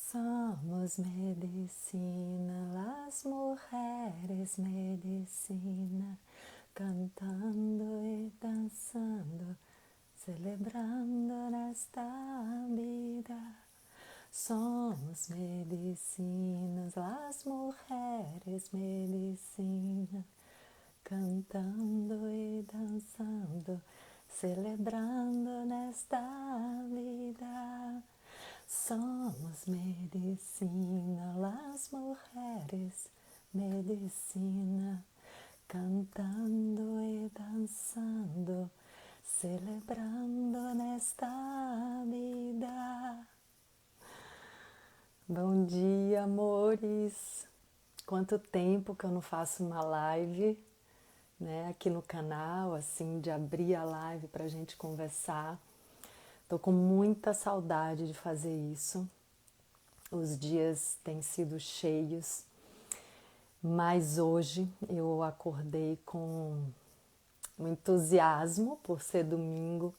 Somos medicina, las mujeres medicina, cantando y danzando, celebrando esta vida. Somos medicinas, las mujeres medicina, cantando y danzando, celebrando nesta vida. Somos medicina, las mujeres medicina, cantando y danzando, celebrando nesta vida. Bom dia, amores! Quanto tempo que eu não faço uma live, né, aqui no canal, assim, de abrir a live para a gente conversar. Tô com muita saudade de fazer isso. Os dias têm sido cheios, mas hoje eu acordei com um entusiasmo por ser domingo,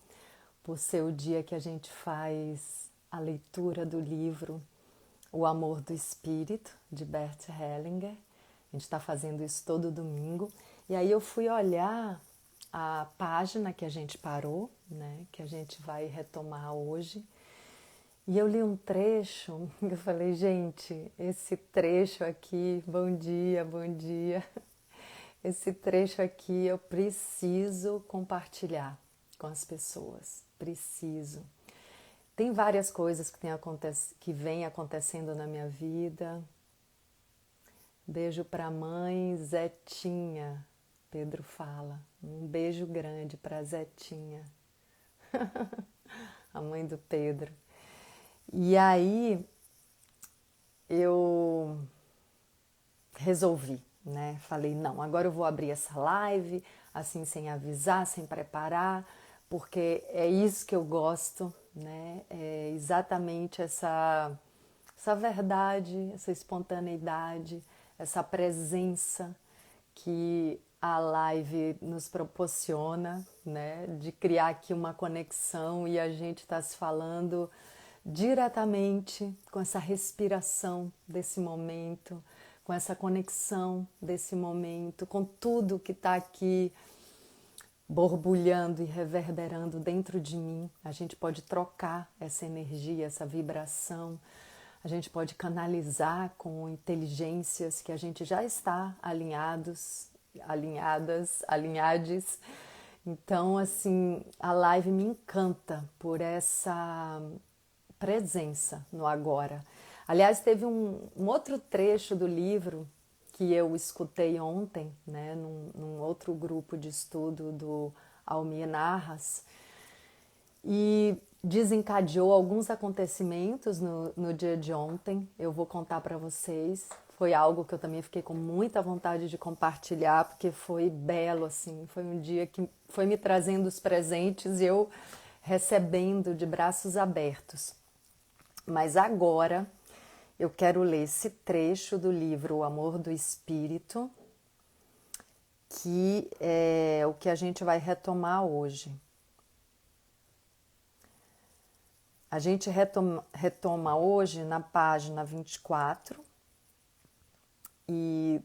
por ser o dia que a gente faz a leitura do livro O Amor do Espírito, de Bert Hellinger. A gente está fazendo isso todo domingo. E aí eu fui olhar a página que a gente parou, né, que a gente vai retomar hoje. E eu li um trecho, eu falei, gente, esse trecho aqui, bom dia, bom dia. Esse trecho aqui eu preciso compartilhar com as pessoas, preciso. Tem várias coisas que vêm acontecendo na minha vida. Beijo para a mãe Zetinha, Pedro fala. Um beijo grande para Zetinha, a mãe do Pedro. E aí eu resolvi, né? Falei, não, agora eu vou abrir essa live, assim, sem avisar, sem preparar, porque é isso que eu gosto, né? É exatamente essa verdade, essa espontaneidade, essa presença que a live nos proporciona, né? De criar aqui uma conexão e a gente está se falando diretamente com essa respiração desse momento, com essa conexão desse momento, com tudo que está aqui borbulhando e reverberando dentro de mim. A gente pode trocar essa energia, essa vibração, a gente pode canalizar com inteligências que a gente já está alinhades. Então, assim, a live me encanta por essa presença no agora. Aliás, teve um outro trecho do livro que eu escutei ontem, né, num outro grupo de estudo do Almir Narras, e desencadeou alguns acontecimentos no dia de ontem. Eu vou contar para vocês. Foi algo que eu também fiquei com muita vontade de compartilhar, porque foi belo, assim. Foi um dia que foi me trazendo os presentes e eu recebendo de braços abertos. Mas agora eu quero ler esse trecho do livro O Amor do Espírito, que é o que a gente vai retomar hoje. A gente retoma hoje na página 24 e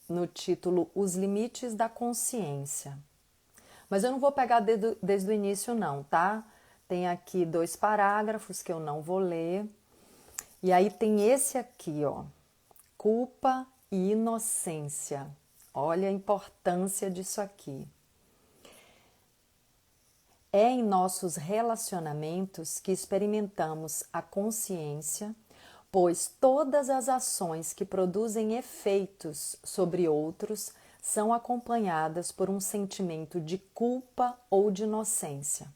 no título Os Limites da Consciência. Mas eu não vou pegar desde o início não, tá? Tem aqui 2 parágrafos que eu não vou ler. E aí tem esse aqui, ó. Culpa e inocência. Olha a importância disso aqui. É em nossos relacionamentos que experimentamos a consciência, pois todas as ações que produzem efeitos sobre outros são acompanhadas por um sentimento de culpa ou de inocência.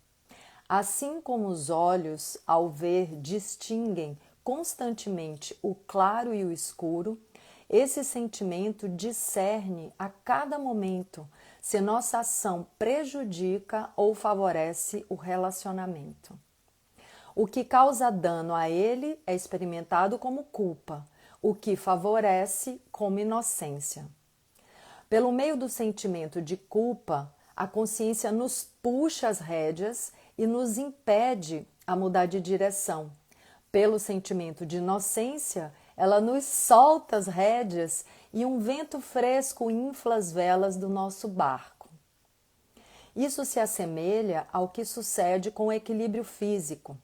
Assim como os olhos, ao ver, distinguem constantemente o claro e o escuro, esse sentimento discerne a cada momento se nossa ação prejudica ou favorece o relacionamento. O que causa dano a ele é experimentado como culpa, o que favorece como inocência. Pelo meio do sentimento de culpa, a consciência nos puxa as rédeas e nos impede a mudar de direção, pelo sentimento de inocência, ela nos solta as rédeas e um vento fresco infla as velas do nosso barco. Isso se assemelha ao que sucede com o equilíbrio físico,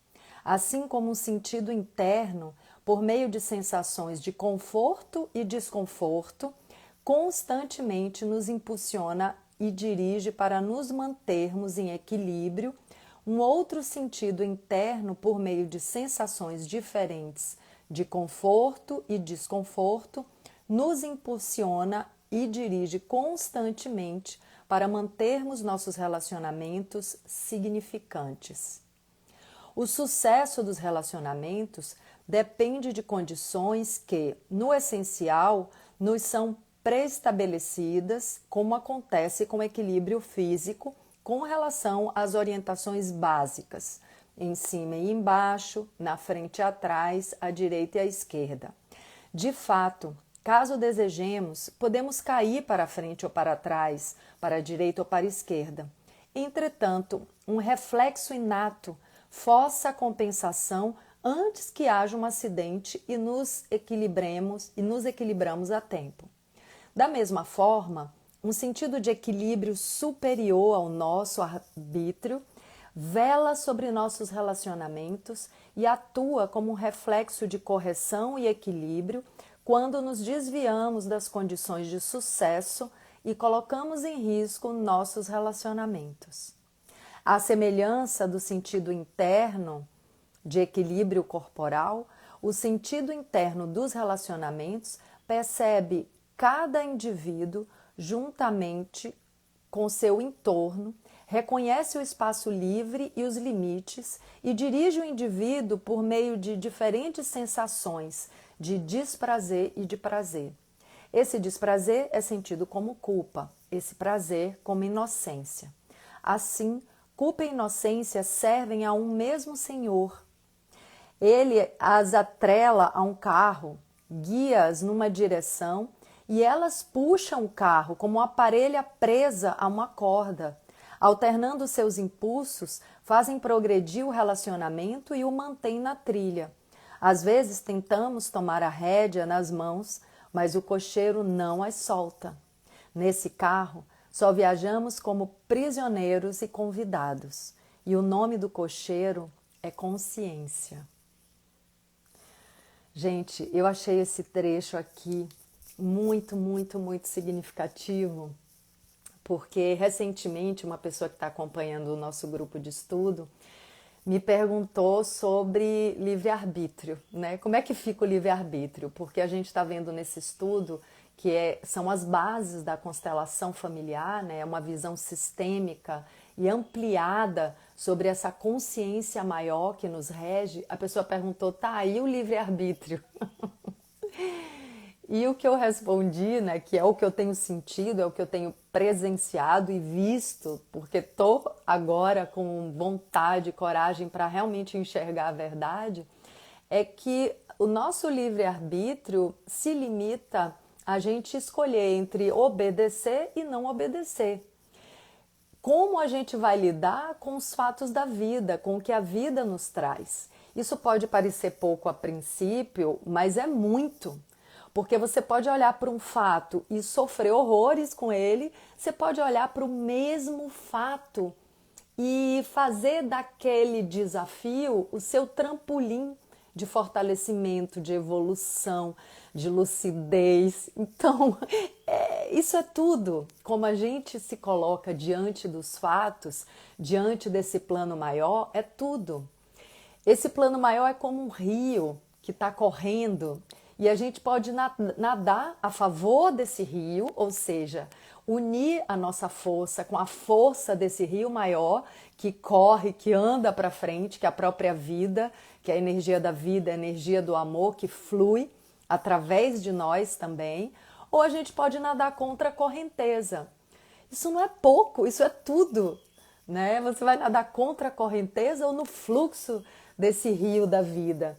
assim como um sentido interno, por meio de sensações de conforto e desconforto, constantemente nos impulsiona e dirige para nos mantermos em equilíbrio. Um outro sentido interno, por meio de sensações diferentes de conforto e desconforto, nos impulsiona e dirige constantemente para mantermos nossos relacionamentos significantes. O sucesso dos relacionamentos depende de condições que, no essencial, nos são pré-estabelecidas, como acontece com o equilíbrio físico com relação às orientações básicas, em cima e embaixo, na frente e atrás, à direita e à esquerda. De fato, caso desejemos, podemos cair para a frente ou para trás, para a direita ou para a esquerda. Entretanto, um reflexo inato força a compensação antes que haja um acidente e nos equilibramos a tempo. Da mesma forma, um sentido de equilíbrio superior ao nosso arbítrio vela sobre nossos relacionamentos e atua como um reflexo de correção e equilíbrio quando nos desviamos das condições de sucesso e colocamos em risco nossos relacionamentos. À semelhança do sentido interno de equilíbrio corporal, o sentido interno dos relacionamentos percebe cada indivíduo juntamente com seu entorno, reconhece o espaço livre e os limites e dirige o indivíduo por meio de diferentes sensações de desprazer e de prazer. Esse desprazer é sentido como culpa, esse prazer como inocência. Assim, culpa e inocência servem a um mesmo Senhor. Ele as atrela a um carro, guia-as numa direção e elas puxam o carro como uma parelha presa a uma corda. Alternando seus impulsos, fazem progredir o relacionamento e o mantêm na trilha. Às vezes tentamos tomar a rédea nas mãos, mas o cocheiro não as solta. Nesse carro, só viajamos como prisioneiros e convidados, e o nome do cocheiro é consciência. Gente, eu achei esse trecho aqui muito, muito, muito significativo, porque recentemente uma pessoa que está acompanhando o nosso grupo de estudo me perguntou sobre livre-arbítrio, né? Como é que fica o livre-arbítrio? Porque a gente está vendo nesse estudo que são as bases da constelação familiar, né? Uma visão sistêmica e ampliada sobre essa consciência maior que nos rege. A pessoa perguntou, tá, aí o livre-arbítrio? E o que eu respondi, né, que é o que eu tenho sentido, é o que eu tenho presenciado e visto, porque estou agora com vontade e coragem para realmente enxergar a verdade, é que o nosso livre-arbítrio se limita a gente escolher entre obedecer e não obedecer. Como a gente vai lidar com os fatos da vida, com o que a vida nos traz. Isso pode parecer pouco a princípio, mas é muito. Porque você pode olhar para um fato e sofrer horrores com ele, você pode olhar para o mesmo fato e fazer daquele desafio o seu trampolim de fortalecimento, de evolução, de lucidez. Então, isso é tudo. Como a gente se coloca diante dos fatos, diante desse plano maior, é tudo. Esse plano maior é como um rio que está correndo e a gente pode nadar a favor desse rio, ou seja, unir a nossa força com a força desse rio maior que corre, que anda para frente, que é a própria vida, que é a energia da vida, a energia do amor que flui através de nós também, ou a gente pode nadar contra a correnteza. Isso não é pouco, isso é tudo, né? Você vai nadar contra a correnteza ou no fluxo desse rio da vida.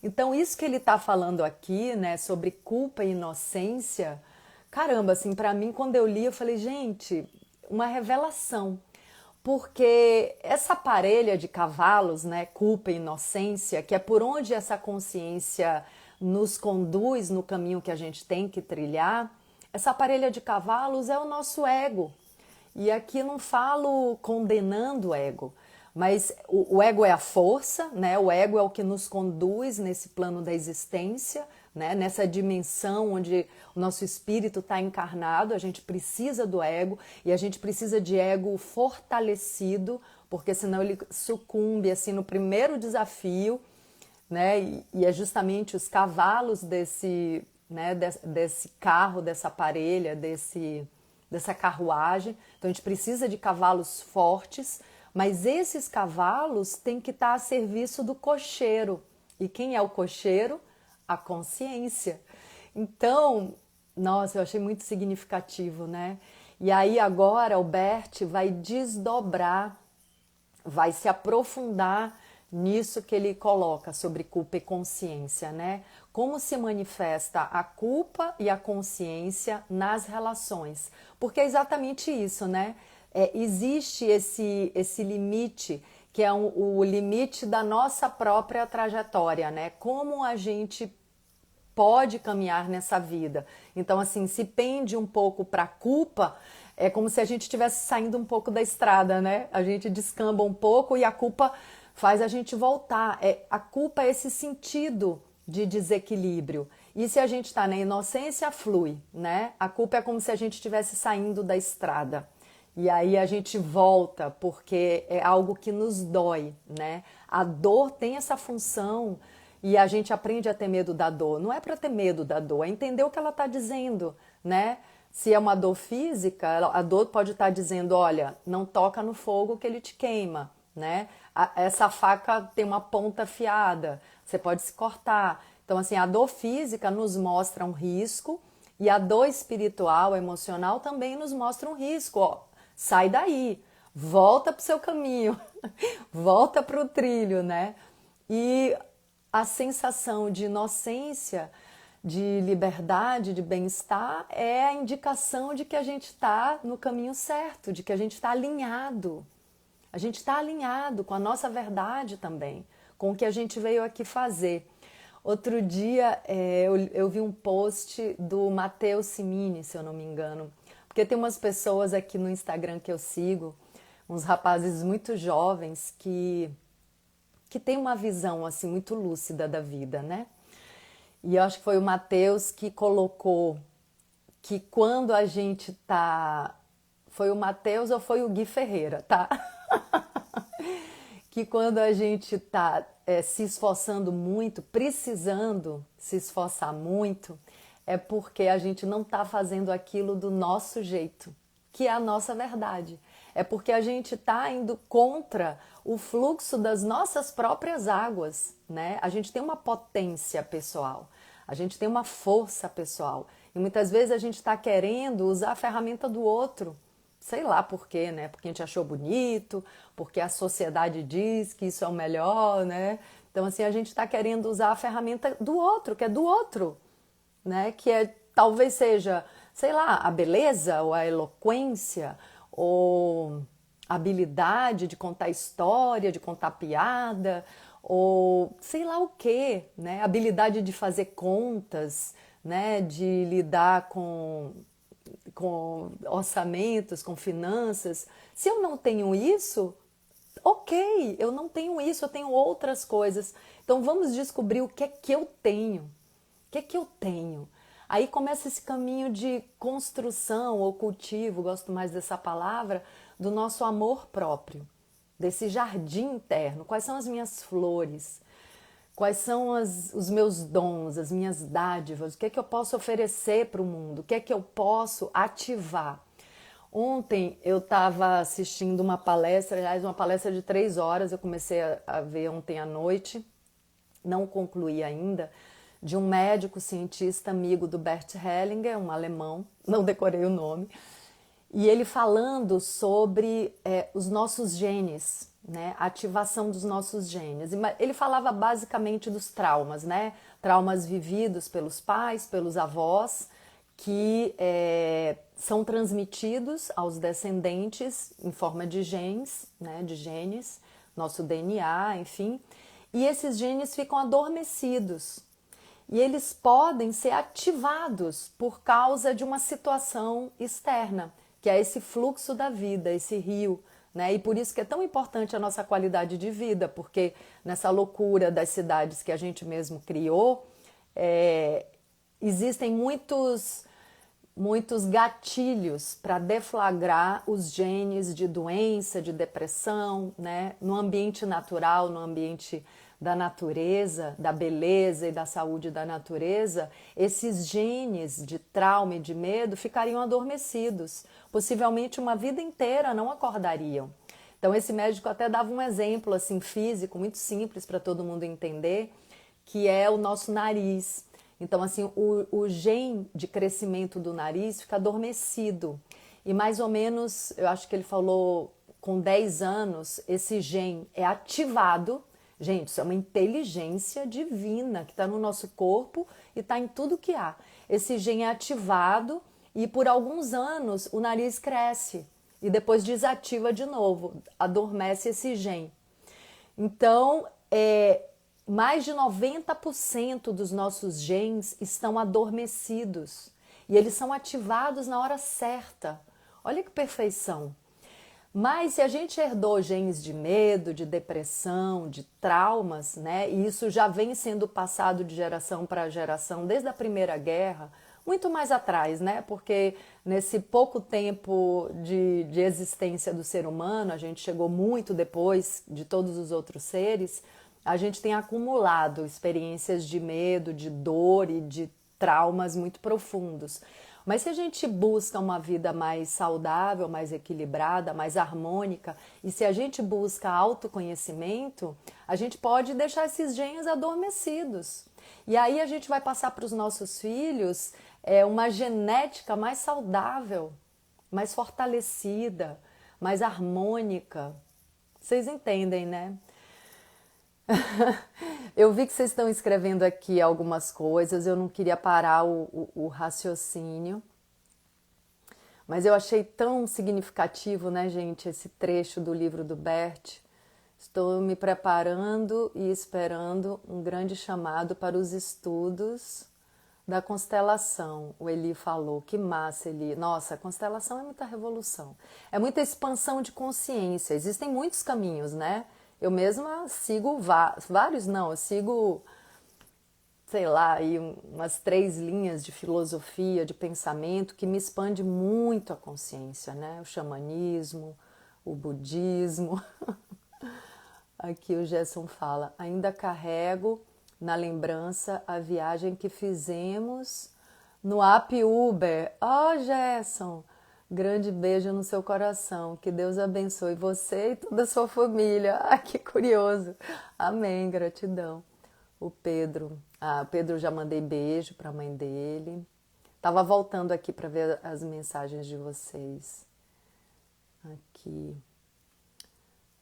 Então, isso que ele está falando aqui, né, sobre culpa e inocência, caramba, assim, para mim, quando eu li, eu falei, gente, uma revelação. porque essa parelha de cavalos, né, culpa e inocência, que é por onde essa consciência nos conduz no caminho que a gente tem que trilhar, essa parelha de cavalos é o nosso ego. E aqui não falo condenando o ego, mas o ego é a força, né? O ego é o que nos conduz nesse plano da existência, né? Nessa dimensão onde o nosso espírito está encarnado. A gente precisa do ego e a gente precisa de ego fortalecido, porque senão ele sucumbe assim no primeiro desafio, né? E é justamente os cavalos desse, né? desse carro, dessa parelha, dessa carruagem. Então a gente precisa de cavalos fortes, mas esses cavalos têm que estar a serviço do cocheiro. E quem é o cocheiro? A consciência. Então, nossa, eu achei muito significativo, né? E aí agora o Bert vai desdobrar, vai se aprofundar nisso que ele coloca sobre culpa e consciência, né? Como se manifesta a culpa e a consciência nas relações. Porque é exatamente isso, né? Existe esse limite, que é o limite da nossa própria trajetória, né? Como a gente pode caminhar nessa vida. Então, assim, se pende um pouco para a culpa, é como se a gente estivesse saindo um pouco da estrada, né? A gente descamba um pouco e a culpa faz a gente voltar. A culpa é esse sentido de desequilíbrio. E se a gente está na inocência, flui, né? A culpa é como se a gente estivesse saindo da estrada. E aí a gente volta, porque é algo que nos dói, né? A dor tem essa função e a gente aprende a ter medo da dor. Não é para ter medo da dor, é entender o que ela está dizendo, né? Se é uma dor física, a dor pode estar dizendo, olha, não toca no fogo que ele te queima, né? Essa faca tem uma ponta afiada, você pode se cortar. Então, assim, a dor física nos mostra um risco e a dor espiritual, emocional também nos mostra um risco. Ó, sai daí, volta para o seu caminho, volta para o trilho, né? E a sensação de inocência, de liberdade, de bem-estar é a indicação de que a gente está no caminho certo, de que a gente está alinhado. A gente está alinhado com a nossa verdade também, com o que a gente veio aqui fazer. Outro dia eu vi um post do Matheus Simini, se eu não me engano, porque tem umas pessoas aqui no Instagram que eu sigo, uns rapazes muito jovens que têm uma visão assim muito lúcida da vida, né? E eu acho que foi o Matheus que colocou que quando a gente tá... Foi o Matheus ou foi o Gui Ferreira, tá? Que quando a gente está se esforçando muito, precisando se esforçar muito, é porque a gente não está fazendo aquilo do nosso jeito, que é a nossa verdade. É porque a gente está indo contra o fluxo das nossas próprias águas, né? A gente tem uma potência pessoal, a gente tem uma força pessoal. E muitas vezes a gente está querendo usar a ferramenta do outro. Sei lá por quê, né? Porque a gente achou bonito, porque a sociedade diz que isso é o melhor, né? Então, assim, a gente está querendo usar a ferramenta do outro, que é do outro, né? Que talvez seja, sei lá, a beleza ou a eloquência ou a habilidade de contar história, de contar piada, ou sei lá o quê, né? A habilidade de fazer contas, né? De lidar com orçamentos, com finanças. Se eu não tenho isso, ok, eu não tenho isso, eu tenho outras coisas. Então vamos descobrir o que é que eu tenho. O que é que eu tenho? Aí começa esse caminho de construção ou cultivo, gosto mais dessa palavra, do nosso amor próprio, desse jardim interno. Quais são as minhas flores? Quais são os meus dons, as minhas dádivas? O que é que eu posso oferecer para o mundo? O que é que eu posso ativar? Ontem eu estava assistindo uma palestra, aliás, uma palestra de 3 horas, eu comecei a ver ontem à noite, não concluí ainda, de um médico cientista amigo do Bert Hellinger, um alemão, não decorei o nome, e ele falando sobre os nossos genes, né? A ativação dos nossos genes. Ele falava basicamente dos traumas, né? Traumas vividos pelos pais, pelos avós, que são transmitidos aos descendentes em forma de genes, né, de genes, nosso DNA, enfim, e esses genes ficam adormecidos e eles podem ser ativados por causa de uma situação externa, que é esse fluxo da vida, esse rio, né? E por isso que é tão importante a nossa qualidade de vida, porque nessa loucura das cidades que a gente mesmo criou, existem muitos gatilhos para deflagrar os genes de doença, de depressão, né? No ambiente natural, no ambiente da natureza, da beleza e da saúde da natureza, esses genes de trauma e de medo ficariam adormecidos. Possivelmente uma vida inteira não acordariam. Então esse médico até dava um exemplo assim físico muito simples para todo mundo entender, que é o nosso nariz. Então, assim, o gene de crescimento do nariz fica adormecido. E mais ou menos, eu acho que ele falou, com 10 anos, esse gene é ativado. Gente, isso é uma inteligência divina que está no nosso corpo e está em tudo que há. Esse gene é ativado e por alguns anos o nariz cresce e depois desativa de novo, adormece esse gene. Então, mais de 90% dos nossos genes estão adormecidos e eles são ativados na hora certa. Olha que perfeição! Mas se a gente herdou genes de medo, de depressão, de traumas, né, e isso já vem sendo passado de geração para geração desde a Primeira Guerra, muito mais atrás, né? Porque nesse pouco tempo de existência do ser humano, a gente chegou muito depois de todos os outros seres, a gente tem acumulado experiências de medo, de dor e de traumas muito profundos. Mas se a gente busca uma vida mais saudável, mais equilibrada, mais harmônica, e se a gente busca autoconhecimento, a gente pode deixar esses genes adormecidos. E aí a gente vai passar para os nossos filhos uma genética mais saudável, mais fortalecida, mais harmônica. Vocês entendem, né? Eu vi que vocês estão escrevendo aqui algumas coisas, eu não queria parar o raciocínio, mas eu achei tão significativo, né, gente, esse trecho do livro do Bert. Estou me preparando e esperando um grande chamado para os estudos da constelação. O Eli falou, que massa, Eli. Nossa, a constelação é muita revolução, é muita expansão de consciência, existem muitos caminhos, né? Eu mesma sigo vários, não, eu sigo, sei lá, aí umas 3 linhas de filosofia, de pensamento que me expande muito a consciência, né? O xamanismo, o budismo. Aqui o Gerson fala, ainda carrego na lembrança a viagem que fizemos no app Uber. Oh, Gerson! Grande beijo no seu coração. Que Deus abençoe você e toda a sua família. Ah, que curioso. Amém. Gratidão. O Pedro. Ah, o Pedro já mandei beijo para a mãe dele. Tava voltando aqui para ver as mensagens de vocês. Aqui.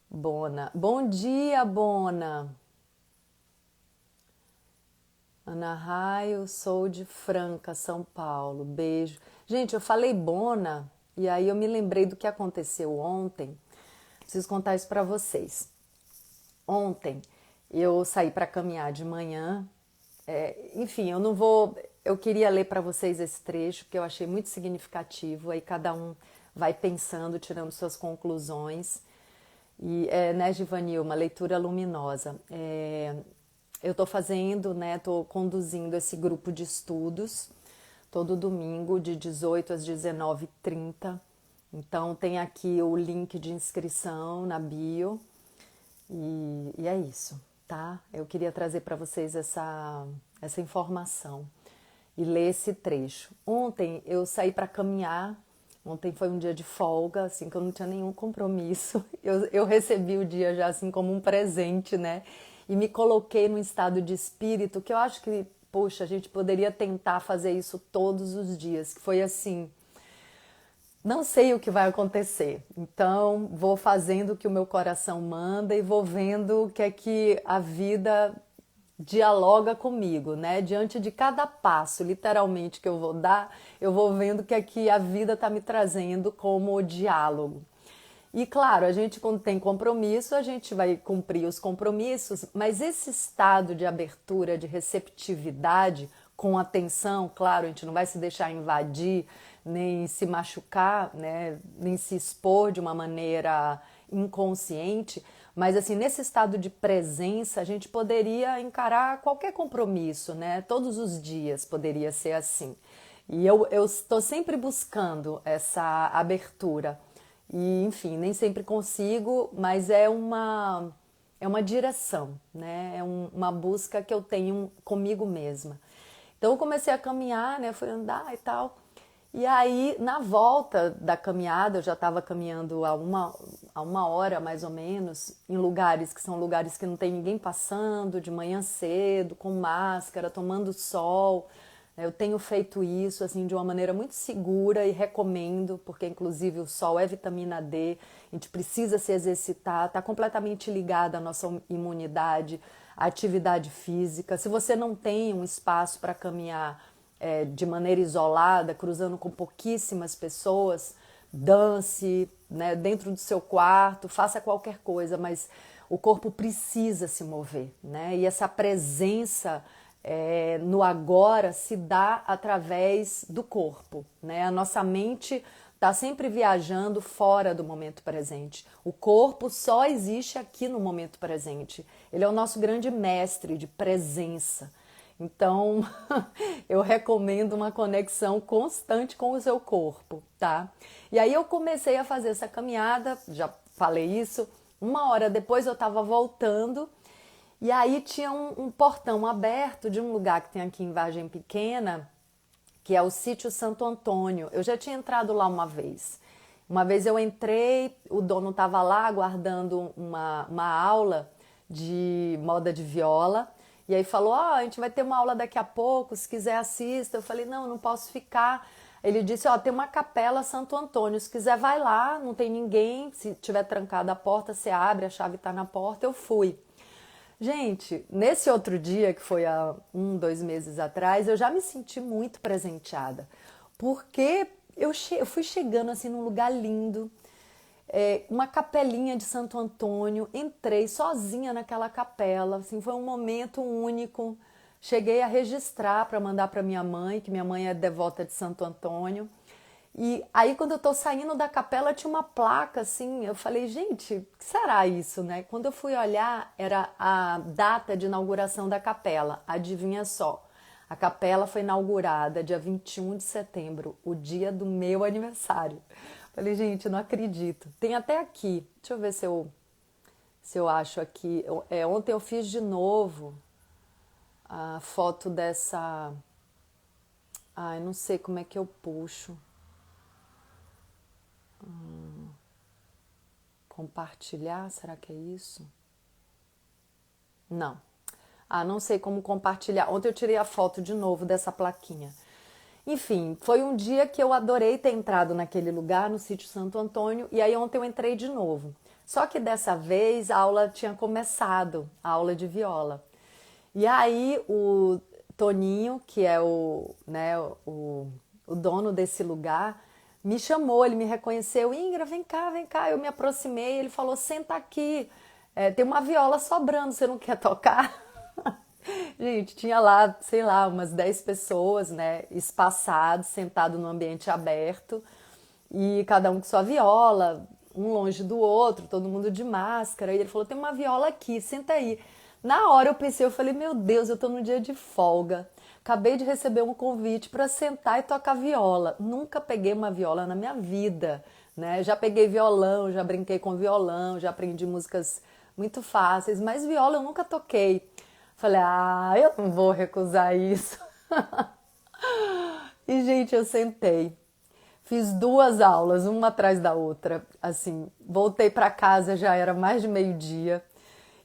Bona. Bom dia, Bona. Ana Raio, sou de Franca, São Paulo. Beijo. Gente, eu falei Bona e aí eu me lembrei do que aconteceu ontem. Preciso contar isso para vocês. Ontem eu saí para caminhar de manhã. Enfim, eu não vou. Eu queria ler para vocês esse trecho porque eu achei muito significativo. Aí cada um vai pensando, tirando suas conclusões. E, né, Givanil, uma leitura luminosa. Eu estou fazendo, né, estou conduzindo esse grupo de estudos todo domingo de 18 às 19h30. Então tem aqui o link de inscrição na bio e é isso, tá? Eu queria trazer para vocês essa informação e ler esse trecho. Ontem eu saí para caminhar, ontem foi um dia de folga, assim, que eu não tinha nenhum compromisso. Eu recebi o dia já assim como um presente, né? E me coloquei num estado de espírito que eu acho que, poxa, a gente poderia tentar fazer isso todos os dias, que foi assim, não sei o que vai acontecer, então vou fazendo o que o meu coração manda e vou vendo o que é que a vida dialoga comigo, né? Diante de cada passo, literalmente, que eu vou dar, eu vou vendo que aqui a vida está me trazendo como diálogo. E claro, a gente quando tem compromisso, a gente vai cumprir os compromissos, mas esse estado de abertura, de receptividade, com atenção, claro, a gente não vai se deixar invadir, nem se machucar, né, nem se expor de uma maneira inconsciente, mas assim, nesse estado de presença, a gente poderia encarar qualquer compromisso, né? Todos os dias poderia ser assim. E eu estou sempre buscando essa abertura. E, enfim, nem sempre consigo, mas é uma direção, né? Uma busca que eu tenho comigo mesma. Então eu comecei a caminhar, né? Fui andar e tal. E aí, na volta da caminhada, eu já estava caminhando há uma hora mais ou menos, em lugares que são lugares que não tem ninguém passando, de manhã cedo, com máscara, tomando sol. Eu tenho feito isso assim de uma maneira muito segura e recomendo, porque inclusive o sol é vitamina D, a gente precisa se exercitar, está completamente ligada à nossa imunidade, à atividade física. Se você não tem um espaço para caminhar de maneira isolada, cruzando com pouquíssimas pessoas, dance, né, dentro do seu quarto, faça qualquer coisa, mas o corpo precisa se mover, né? E essa presença no agora se dá através do corpo, né? A nossa mente está sempre viajando fora do momento presente. O corpo só existe aqui no momento presente. Ele é o nosso grande mestre de presença. Então, eu recomendo uma conexão constante com o seu corpo, tá? E aí eu comecei a fazer essa caminhada, já falei isso, uma hora depois eu estava voltando e aí tinha um portão aberto de um lugar que tem aqui em Vargem Pequena, que é o Sítio Santo Antônio. Eu já tinha entrado lá uma vez. Uma vez eu entrei, o dono estava lá aguardando uma aula de moda de viola. E aí falou, a gente vai ter uma aula daqui a pouco, se quiser assista. Eu falei, não posso ficar. Ele disse, tem uma capela Santo Antônio, se quiser vai lá, não tem ninguém. Se tiver trancada a porta, você abre, a chave está na porta. Eu fui. Gente, nesse outro dia, que foi há 2 meses atrás, eu já me senti muito presenteada, porque eu fui chegando assim num lugar lindo, uma capelinha de Santo Antônio, entrei sozinha naquela capela, assim, foi um momento único. Cheguei a registrar para mandar para minha mãe, que minha mãe é devota de Santo Antônio. E aí, quando eu tô saindo da capela, tinha uma placa assim. Eu falei, gente, o que será isso, né? Quando eu fui olhar, era a data de inauguração da capela. Adivinha só? A capela foi inaugurada dia 21 de setembro, o dia do meu aniversário. Falei, gente, não acredito. Tem até aqui. Deixa eu ver se eu acho aqui. Ontem eu fiz de novo a foto dessa. Ai, não sei como é que eu puxo. Compartilhar, será que é isso? Não. Não sei como compartilhar. Ontem eu tirei a foto de novo dessa plaquinha. Enfim, foi um dia que eu adorei ter entrado naquele lugar, no Sítio Santo Antônio, e aí ontem eu entrei de novo. Só que dessa vez a aula tinha começado, a aula de viola. E aí o Toninho, que é o dono desse lugar, me chamou, ele me reconheceu, Ingra, vem cá, vem cá. Eu me aproximei, ele falou, senta aqui, tem uma viola sobrando, você não quer tocar? Gente, tinha lá, sei lá, umas 10 pessoas, né, espaçados, sentados num ambiente aberto, e cada um com sua viola, um longe do outro, todo mundo de máscara. E ele falou, tem uma viola aqui, senta aí. Na hora eu pensei, eu falei, meu Deus, eu tô no dia de folga. Acabei de receber um convite para sentar e tocar viola. Nunca peguei uma viola na minha vida, né? Já peguei violão, já brinquei com violão, já aprendi músicas muito fáceis, mas viola eu nunca toquei. Falei, eu não vou recusar isso. E, gente, eu sentei. Fiz 2 aulas, uma atrás da outra. Assim, voltei para casa, já era mais de meio-dia.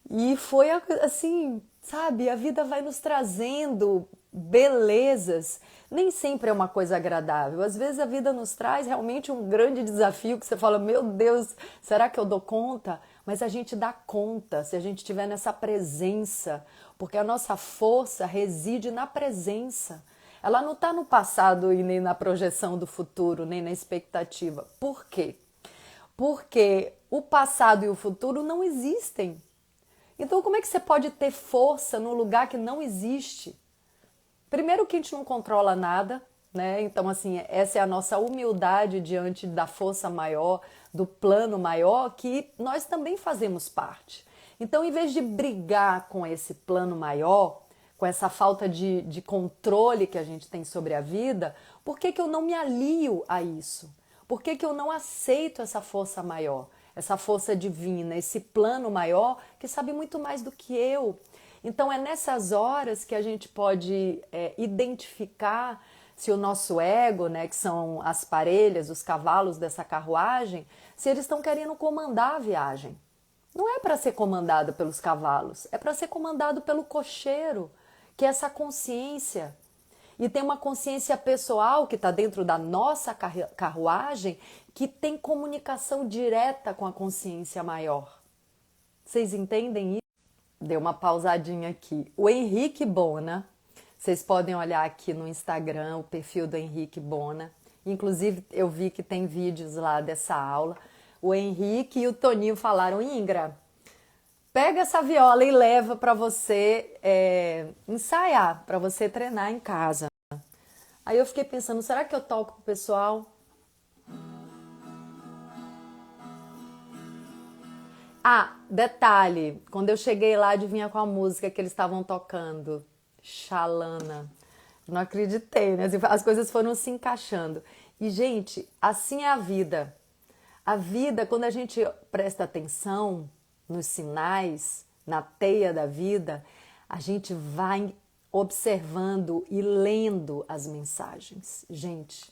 E foi assim, sabe, a vida vai nos trazendo belezas. Nem sempre é uma coisa agradável. Às vezes a vida nos traz realmente um grande desafio que você fala, meu Deus, será que eu dou conta? mas a gente dá conta se a gente estiver nessa presença, porque a nossa força reside na presença. Ela não está no passado e nem na projeção do futuro, nem na expectativa. Por quê? Porque o passado e o futuro não existem. Então, como é que você pode ter força num lugar que não existe? Primeiro que a gente não controla nada, né? Então, assim, essa é a nossa humildade diante da força maior, do plano maior, que nós também fazemos parte. Então, em vez de brigar com esse plano maior, com essa falta de controle que a gente tem sobre a vida, por que que eu não me alio a isso? Por que que eu não aceito essa força maior, essa força divina, esse plano maior que sabe muito mais do que eu? Então é nessas horas que a gente pode identificar se o nosso ego, né, que são as parelhas, os cavalos dessa carruagem, se eles estão querendo comandar a viagem. Não é para ser comandado pelos cavalos, é para ser comandado pelo cocheiro, que é essa consciência. E tem uma consciência pessoal que está dentro da nossa carruagem que tem comunicação direta com a consciência maior. Vocês entendem isso? Deu uma pausadinha aqui. O Henrique Bona, vocês podem olhar aqui no Instagram o perfil do Henrique Bona. Inclusive eu vi que tem vídeos lá dessa aula. O Henrique e o Toninho falaram: Ingra, pega essa viola e leva para você ensaiar, para você treinar em casa. Aí eu fiquei pensando, será que eu toco pro pessoal? Ah, detalhe, quando eu cheguei lá, adivinha qual a música que eles estavam tocando? Xalana. Não acreditei, né? As coisas foram se encaixando. E, gente, assim é a vida. A vida, quando a gente presta atenção nos sinais, na teia da vida, a gente vai observando e lendo as mensagens. Gente,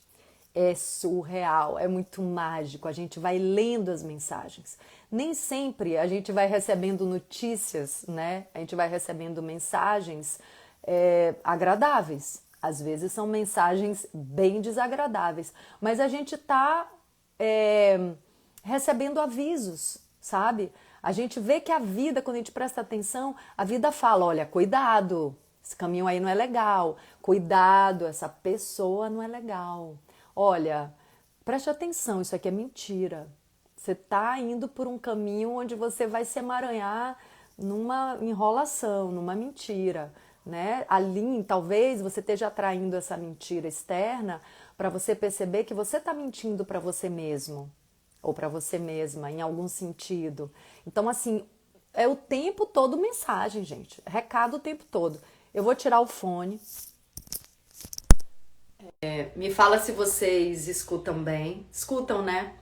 é surreal, é muito mágico. A gente vai lendo as mensagens. Nem sempre a gente vai recebendo notícias, né? A gente vai recebendo mensagens agradáveis. Às vezes são mensagens bem desagradáveis, mas a gente está recebendo avisos, sabe? A gente vê que a vida, quando a gente presta atenção, a vida fala: olha, cuidado, esse caminho aí não é legal, cuidado, essa pessoa não é legal. Olha, preste atenção, isso aqui é mentira. Você está indo por um caminho onde você vai se emaranhar numa enrolação, numa mentira, né? Ali, talvez você esteja atraindo essa mentira externa para você perceber que você está mentindo para você mesmo ou para você mesma, em algum sentido. Então, assim, é o tempo todo mensagem, gente. Recado o tempo todo. Eu vou tirar o fone. Me fala se vocês escutam bem. Escutam, né?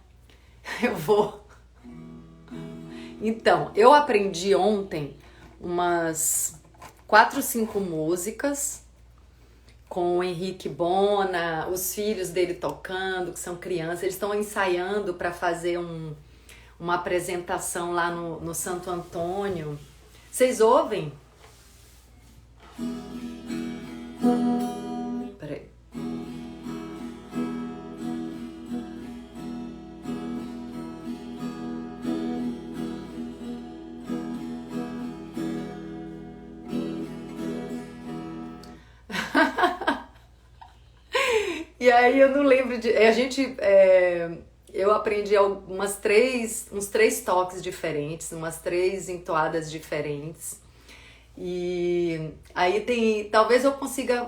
Eu vou. Então, eu aprendi ontem umas 4, 5 músicas com o Henrique Bona, os filhos dele tocando, que são crianças. Eles estão ensaiando para fazer uma apresentação lá no Santo Antônio. Vocês ouvem? Peraí. E aí eu não lembro de. Eu aprendi uns 3 toques diferentes, umas 3 entoadas diferentes. E aí tem. Talvez eu consiga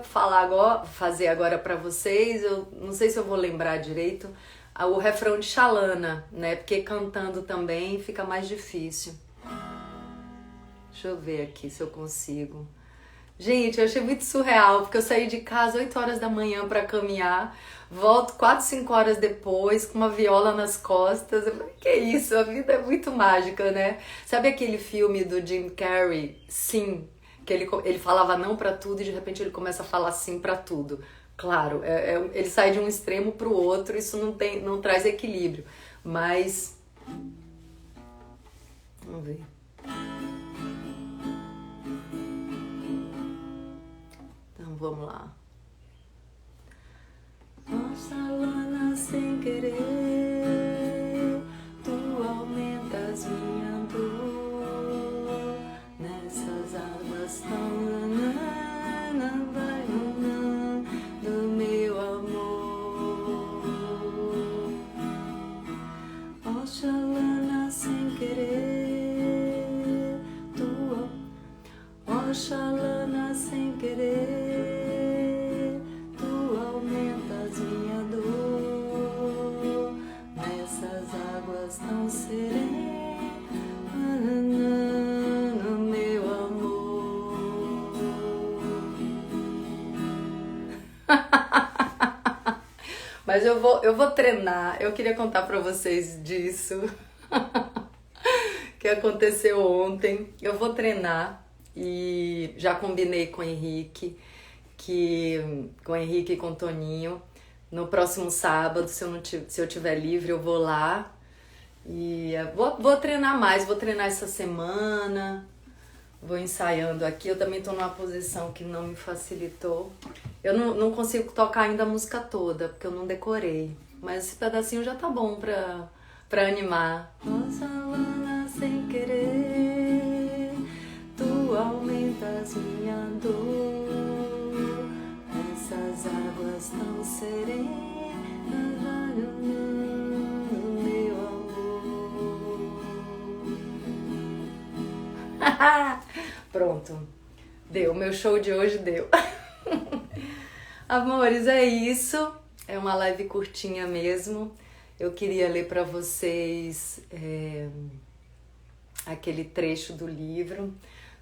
fazer agora pra vocês. Eu não sei se eu vou lembrar direito o refrão de Xalana, né? Porque cantando também fica mais difícil. Deixa eu ver aqui se eu consigo. Gente, eu achei muito surreal, porque eu saí de casa 8 horas da manhã pra caminhar, volto 4, 5 horas depois com uma viola nas costas. Eu falei, que isso, a vida é muito mágica, né? Sabe aquele filme do Jim Carrey, Sim, que ele falava não pra tudo e de repente ele começa a falar sim pra tudo. Claro, ele sai de um extremo pro outro, isso não traz equilíbrio, mas... Vamos ver. Vamos lá. Nossa lana sem querer, tu aumentas minha águas estão do meu amor. Oxalá sem querer, tua Oxalá sem querer, tu aumentas minha dor nessas águas tão serenas. Meu amor. Mas eu vou treinar. Eu queria contar pra vocês disso que aconteceu ontem. Eu vou treinar e já combinei com o Henrique e com o Toninho. No próximo sábado, se eu tiver livre, eu vou lá. E vou treinar mais, vou treinar essa semana, vou ensaiando aqui. Eu também tô numa posição que não me facilitou. Eu não consigo tocar ainda a música toda, porque eu não decorei. Mas esse pedacinho já tá bom pra animar. Oxalá sem querer, tu aumentas minha dor, essas águas tão serenas. Pronto, deu, meu show de hoje deu. Amores, é isso, é uma live curtinha mesmo. Eu queria ler para vocês aquele trecho do livro.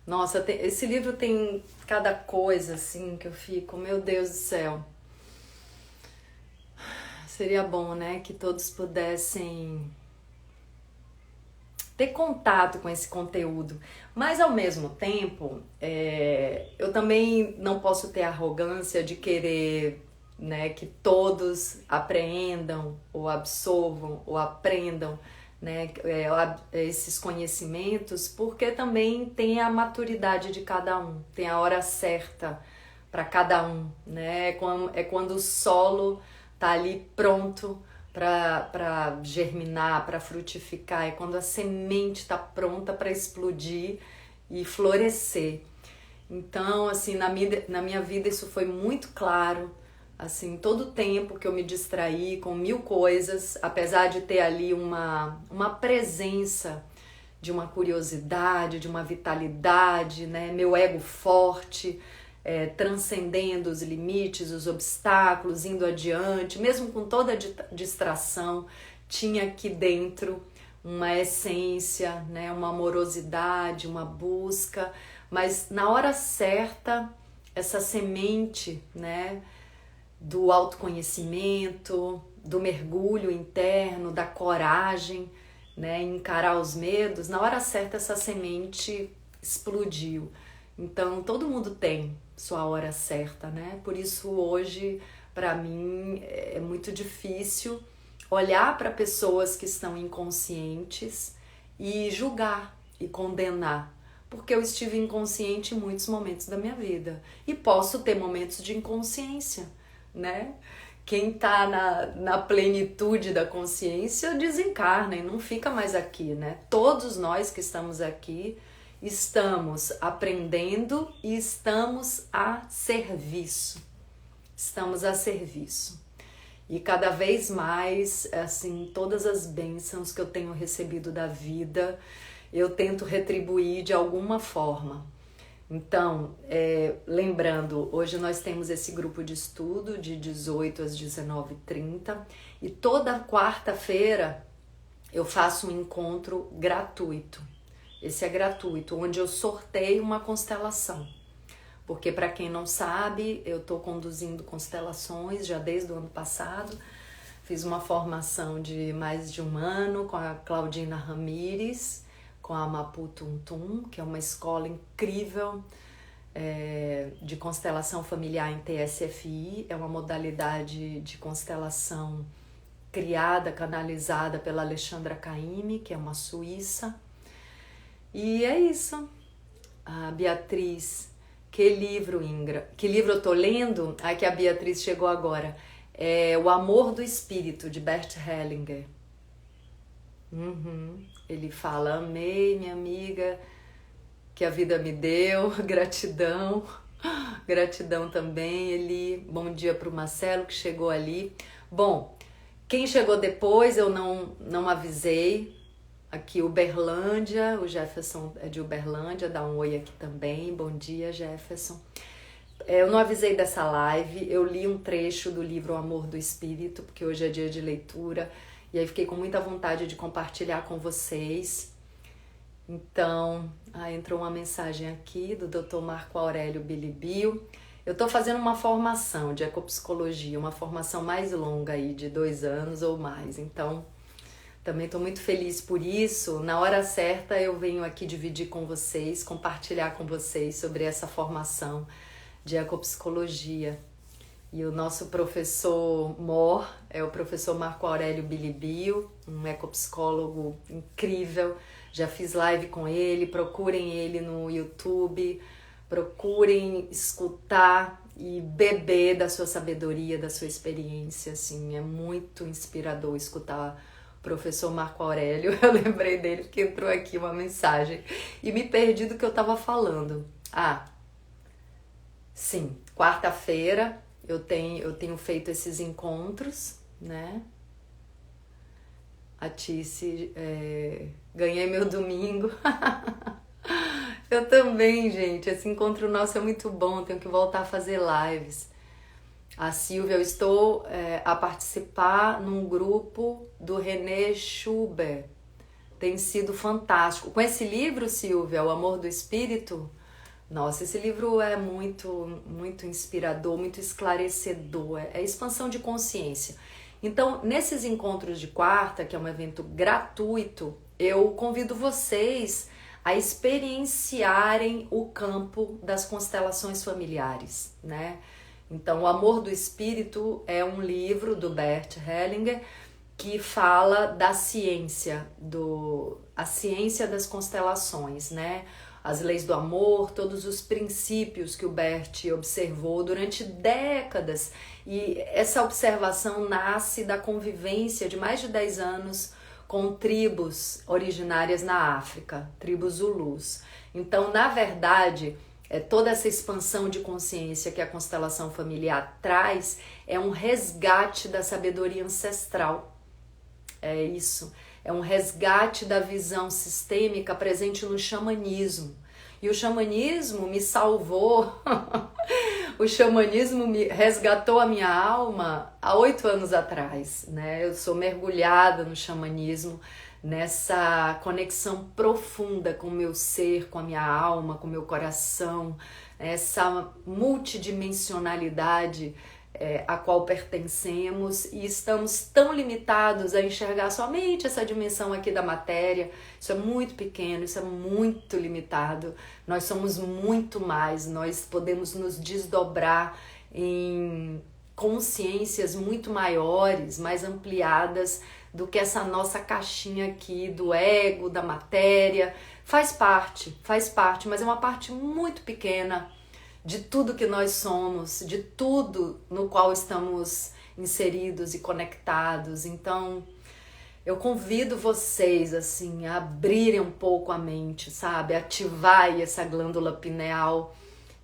Nossa, esse livro tem cada coisa assim que eu fico, meu Deus do céu. Seria bom, né, que todos pudessem ter contato com esse conteúdo, mas ao mesmo tempo eu também não posso ter a arrogância de querer, né, que todos apreendam ou absorvam ou aprendam, né, esses conhecimentos, porque também tem a maturidade de cada um, tem a hora certa para cada um, né? É quando o solo tá ali pronto para germinar, para frutificar, é quando a semente está pronta para explodir e florescer. Então, assim, na minha vida isso foi muito claro, assim, todo o tempo que eu me distraí com mil coisas, apesar de ter ali uma presença de uma curiosidade, de uma vitalidade, né? Meu ego forte, transcendendo os limites, os obstáculos, indo adiante, mesmo com toda a distração, tinha aqui dentro uma essência, né, uma amorosidade, uma busca, mas na hora certa, essa semente, né, do autoconhecimento, do mergulho interno, da coragem, né, encarar os medos, na hora certa essa semente explodiu. Então todo mundo tem sua hora certa, né? Por isso hoje, para mim, é muito difícil olhar para pessoas que estão inconscientes e julgar e condenar, porque eu estive inconsciente em muitos momentos da minha vida e posso ter momentos de inconsciência, né? Quem tá na plenitude da consciência desencarna e não fica mais aqui, né? Todos nós que estamos aqui estamos aprendendo e estamos a serviço. Estamos a serviço. E cada vez mais, assim, todas as bênçãos que eu tenho recebido da vida, eu tento retribuir de alguma forma. Então, lembrando, hoje nós temos esse grupo de estudo de 18 às 19h30 e toda quarta-feira eu faço um encontro gratuito. Esse é gratuito, onde eu sorteio uma constelação. Porque, para quem não sabe, eu estou conduzindo constelações já desde o ano passado. Fiz uma formação de mais de um ano com a Claudina Ramires, com a Mapu Tum Tum, que é uma escola incrível de constelação familiar em TSFI. É uma modalidade de constelação criada, canalizada pela Alexandra Caymmi, que é uma suíça. E é isso. A Beatriz, que livro, Ingra? Que livro eu tô lendo? Que a Beatriz chegou agora. É O Amor do Espírito, de Bert Hellinger. Ele fala, amei, minha amiga, que a vida me deu, gratidão, gratidão também, Eli. Bom dia para o Marcelo que chegou ali. Bom, quem chegou depois eu não avisei. Aqui Uberlândia, o Jefferson é de Uberlândia, dá um oi aqui também. Bom dia, Jefferson. Eu não avisei dessa live, eu li um trecho do livro O Amor do Espírito, porque hoje é dia de leitura, e aí fiquei com muita vontade de compartilhar com vocês. Então, entrou uma mensagem aqui do Dr. Marco Aurélio Bilibio. Eu estou fazendo uma formação de ecopsicologia, uma formação mais longa aí, de 2 anos ou mais. Então, também estou muito feliz por isso. Na hora certa eu venho aqui dividir com vocês, compartilhar com vocês sobre essa formação de ecopsicologia. E o nosso professor mor é o professor Marco Aurélio Bilibio, um ecopsicólogo incrível. Já fiz live com ele, procurem ele no YouTube, procurem escutar e beber da sua sabedoria, da sua experiência, assim, é muito inspirador escutar o professor Marco Aurélio. Eu lembrei dele porque entrou aqui uma mensagem e me perdi do que eu estava falando. Sim, quarta-feira eu tenho feito esses encontros, né? A Tice, ganhei meu domingo. Eu também, gente. Esse encontro nosso é muito bom. Tenho que voltar a fazer lives. A Silvia, eu estou a participar num grupo do René Schubert. Tem sido fantástico. Com esse livro, Silvia, O Amor do Espírito, nossa, esse livro é muito, muito inspirador, muito esclarecedor. É expansão de consciência. Então, nesses encontros de quarta, que é um evento gratuito, eu convido vocês a experienciarem o campo das constelações familiares, né? Então, O Amor do Espírito é um livro do Bert Hellinger que fala da ciência, a ciência das constelações, né? As leis do amor, todos os princípios que o Bert observou durante décadas. E essa observação nasce da convivência de mais de 10 anos com tribos originárias na África, tribos Zulus. Então, na verdade, toda essa expansão de consciência que a constelação familiar traz é um resgate da sabedoria ancestral. É isso. É um resgate da visão sistêmica presente no xamanismo. E o xamanismo me salvou, o xamanismo me resgatou a minha alma há 8 anos atrás, né? Eu sou mergulhada no xamanismo, nessa conexão profunda com o meu ser, com a minha alma, com o meu coração, essa multidimensionalidade a qual pertencemos, e estamos tão limitados a enxergar somente essa dimensão aqui da matéria. Isso é muito pequeno, isso é muito limitado. Nós somos muito mais, nós podemos nos desdobrar em consciências muito maiores, mais ampliadas do que essa nossa caixinha aqui do ego, da matéria. Faz parte, mas é uma parte muito pequena de tudo que nós somos, de tudo no qual estamos inseridos e conectados. Então, eu convido vocês, assim, a abrirem um pouco a mente, sabe? Ativar aí essa glândula pineal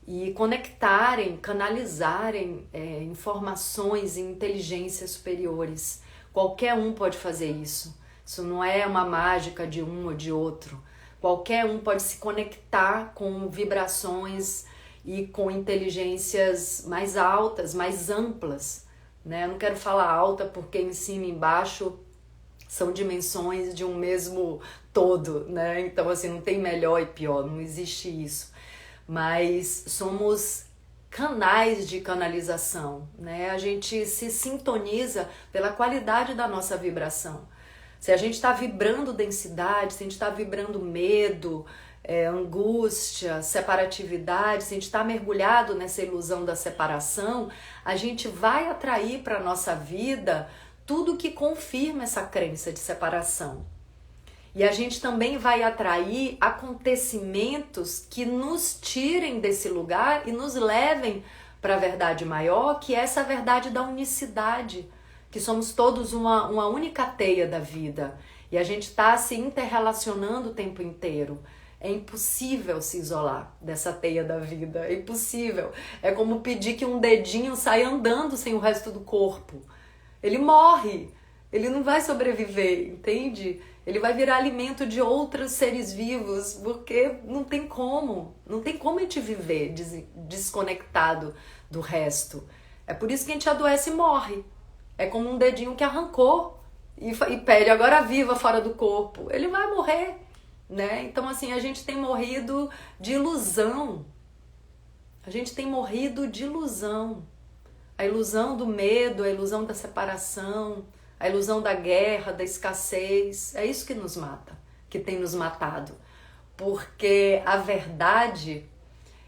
e conectarem, canalizarem informações e inteligências superiores. Qualquer um pode fazer isso. Isso não é uma mágica de um ou de outro. Qualquer um pode se conectar com vibrações e com inteligências mais altas, mais amplas, né? Eu não quero falar alta porque em cima e embaixo são dimensões de um mesmo todo, né? Então, assim, não tem melhor e pior, não existe isso. Mas somos canais de canalização, né? A gente se sintoniza pela qualidade da nossa vibração. Se a gente está vibrando densidade, se a gente está vibrando medo, angústia, separatividade, se a gente está mergulhado nessa ilusão da separação, a gente vai atrair para a nossa vida tudo que confirma essa crença de separação. E a gente também vai atrair acontecimentos que nos tirem desse lugar e nos levem para a verdade maior, que é essa verdade da unicidade, que somos todos uma única teia da vida. E a gente está se interrelacionando o tempo inteiro. É impossível se isolar dessa teia da vida, é impossível. É como pedir que um dedinho saia andando sem o resto do corpo. Ele morre, ele não vai sobreviver, entende? Ele vai virar alimento de outros seres vivos, porque não tem como a gente viver desconectado do resto. É por isso que a gente adoece e morre. É como um dedinho que arrancou e pede agora viva fora do corpo. Ele vai morrer, né? Então assim, a gente tem morrido de ilusão. A gente tem morrido de ilusão. A ilusão do medo, a ilusão da separação, a ilusão da guerra, da escassez. É isso que nos mata, que tem nos matado. Porque a verdade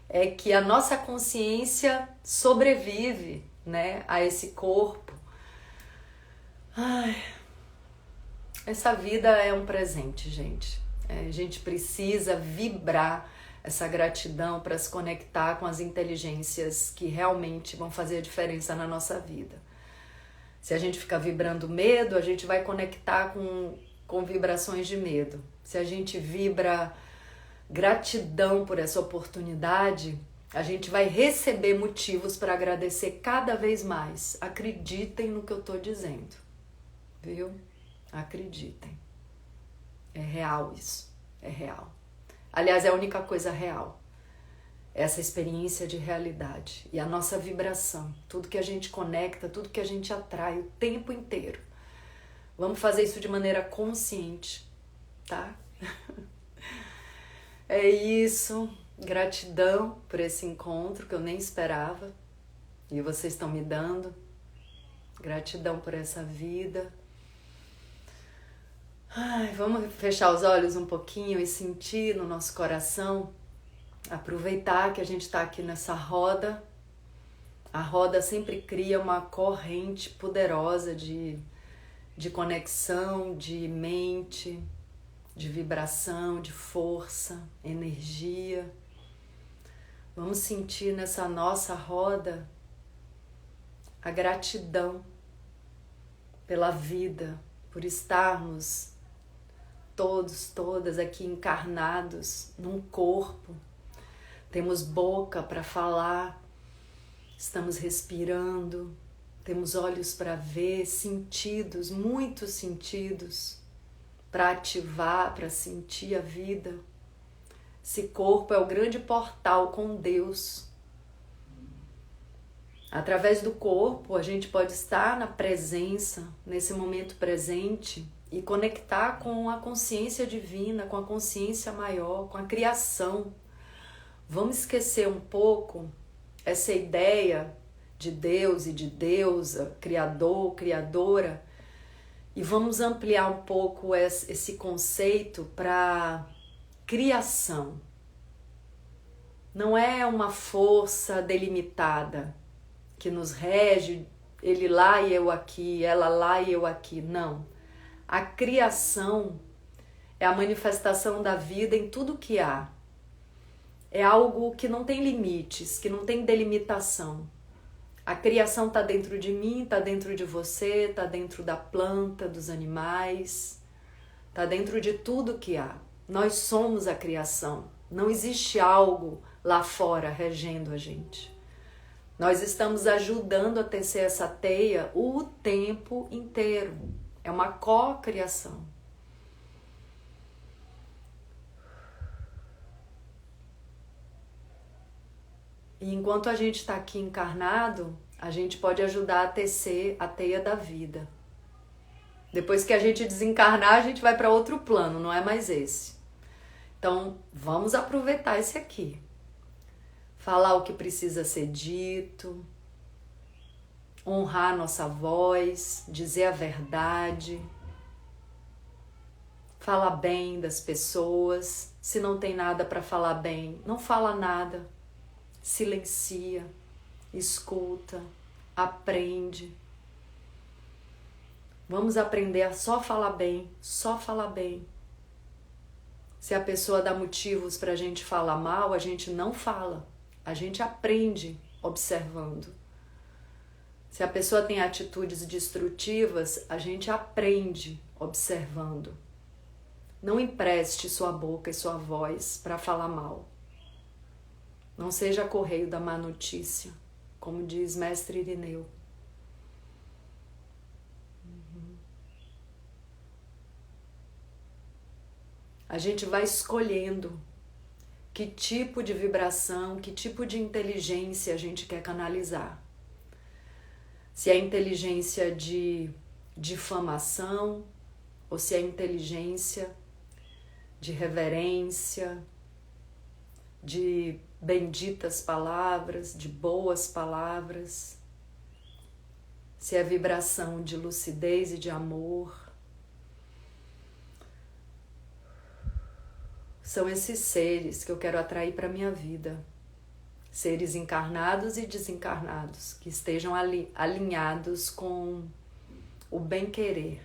é que a nossa consciência sobrevive, né, a esse corpo. Ai, essa vida é um presente, gente. A gente precisa vibrar essa gratidão para se conectar com as inteligências que realmente vão fazer a diferença na nossa vida. Se a gente ficar vibrando medo, a gente vai conectar com vibrações de medo. Se a gente vibra gratidão por essa oportunidade, a gente vai receber motivos para agradecer cada vez mais. Acreditem no que eu estou dizendo, viu? Acreditem. É real isso, é real. Aliás, é a única coisa real. Essa experiência de realidade e a nossa vibração, tudo que a gente conecta, tudo que a gente atrai o tempo inteiro. Vamos fazer isso de maneira consciente, tá? É isso, gratidão por esse encontro que eu nem esperava e vocês estão me dando. Gratidão por essa vida. Ai, vamos fechar os olhos um pouquinho e sentir no nosso coração. Aproveitar que a gente está aqui nessa roda. A roda sempre cria uma corrente poderosa de conexão, de mente, de vibração, de força, energia. Vamos sentir nessa nossa roda a gratidão pela vida, por estarmos todos, todas aqui encarnados num corpo. Temos boca para falar, estamos respirando, temos olhos para ver, sentidos, muitos sentidos, para ativar, para sentir a vida. Esse corpo é o grande portal com Deus. Através do corpo, a gente pode estar na presença, nesse momento presente, e conectar com a consciência divina, com a consciência maior, com a criação. Vamos esquecer um pouco essa ideia de Deus e de deusa, criador, criadora, e vamos ampliar um pouco esse conceito para criação. Não é uma força delimitada que nos rege, ele lá e eu aqui, ela lá e eu aqui. Não. A criação é a manifestação da vida em tudo que há. É algo que não tem limites, que não tem delimitação. A criação está dentro de mim, está dentro de você, está dentro da planta, dos animais, está dentro de tudo que há. Nós somos a criação. Não existe algo lá fora regendo a gente. Nós estamos ajudando a tecer essa teia o tempo inteiro. É uma cocriação. E enquanto a gente está aqui encarnado, a gente pode ajudar a tecer a teia da vida. Depois que a gente desencarnar, a gente vai para outro plano, não é mais esse. Então, vamos aproveitar esse aqui. Falar o que precisa ser dito, honrar nossa voz, dizer a verdade, falar bem das pessoas. Se não tem nada para falar bem, não fala nada. Silencia, escuta, aprende. Vamos aprender a só falar bem, só falar bem. Se a pessoa dá motivos para a gente falar mal, a gente não fala. A gente aprende observando. Se a pessoa tem atitudes destrutivas, a gente aprende observando. Não empreste sua boca e sua voz para falar mal. Não seja correio da má notícia, como diz Mestre Irineu. A gente vai escolhendo que tipo de vibração, que tipo de inteligência a gente quer canalizar. Se é inteligência de difamação, ou se é inteligência de reverência, de benditas palavras, de boas palavras, se é vibração de lucidez e de amor. São esses seres que eu quero atrair para a minha vida. Seres encarnados e desencarnados, que estejam alinhados com o bem-querer.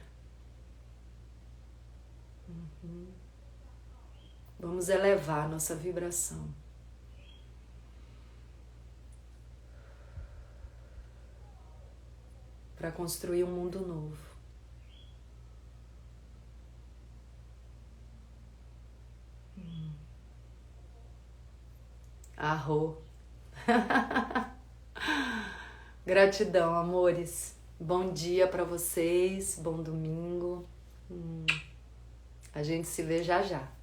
Vamos elevar nossa vibração. Para construir um mundo novo. Arro. Gratidão, amores. Bom dia para vocês, bom domingo. A gente se vê já já.